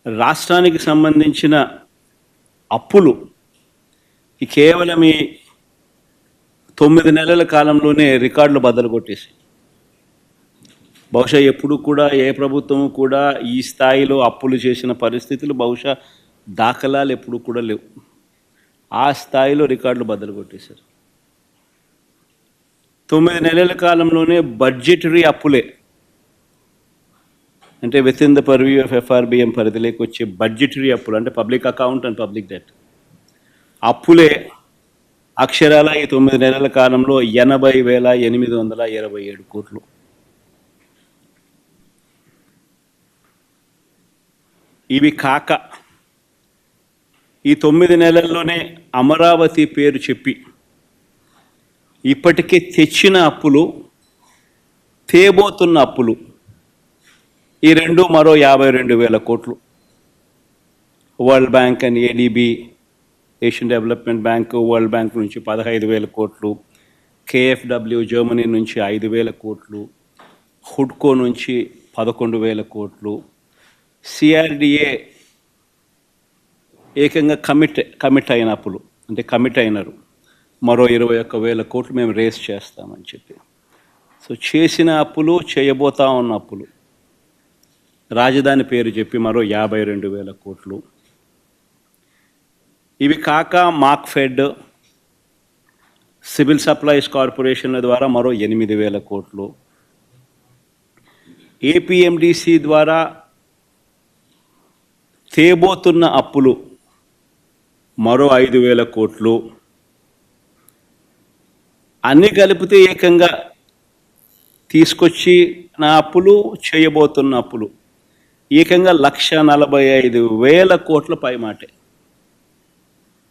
రాష్ట్రానికి సంబంధించిన అప్పులు ఈ కేవలం ఈ 9 నెలల కాలంలోనే రికార్డులు బద్దలు కొట్టేసి, బహుశా ఎప్పుడు కూడా ఏ ప్రభుత్వం కూడా ఈ స్థాయిలో అప్పులు చేసిన పరిస్థితులు బహుశా దాఖలాలు ఎప్పుడు కూడా లేవు. ఆ స్థాయిలో రికార్డులు బద్దలు కొట్టేశారు. 9 నెలల కాలంలోనే బడ్జెటరీ అప్పులే, అంటే with in the purview of FRBM పరిధిలోకి వచ్చే బడ్జెటరీ అప్పులు, అంటే public account and public debt అప్పులే అక్షరాల ఈ 9 నెలల కాలంలో 80,827 కోట్లు. ఇవి కాక ఈ 9 నెలల్లోనే అమరావతి పేరు చెప్పి ఇప్పటికే తెచ్చిన అప్పులు, తేబోతున్న అప్పులు, ఈ రెండు మరో 52,000 కోట్లు. World bank and ADB, Asian development bank, world bank నుంచి 15,000 కోట్లు, KfW జర్మనీ నుంచి 5,000 కోట్లు, హుడ్కో నుంచి 11,000 కోట్లు, CRDA ఏకంగా కమిట్ అయిన అప్పులు, అంటే కమిట్ అయినారు, మరో 21,000 కోట్లు మేము రేస్ చేస్తామని చెప్పి. సో చేసిన అప్పులు, చేయబోతా ఉన్న అప్పులు, రాజధాని పేరు చెప్పి మరో 52,000 కోట్లు. ఇవి కాక మార్క్ఫెడ్, సివిల్ సప్లైస్ కార్పొరేషన్ల ద్వారా మరో 8,000 కోట్లు, APMDC ద్వారా తేబోతున్న అప్పులు మరో 5,000 కోట్లు. అన్నీ కలిపితే ఏకంగా తీసుకొచ్చి నా అప్పులు, చేయబోతున్న అప్పులు ఏకంగా 1,45,000 కోట్ల పై మాటే.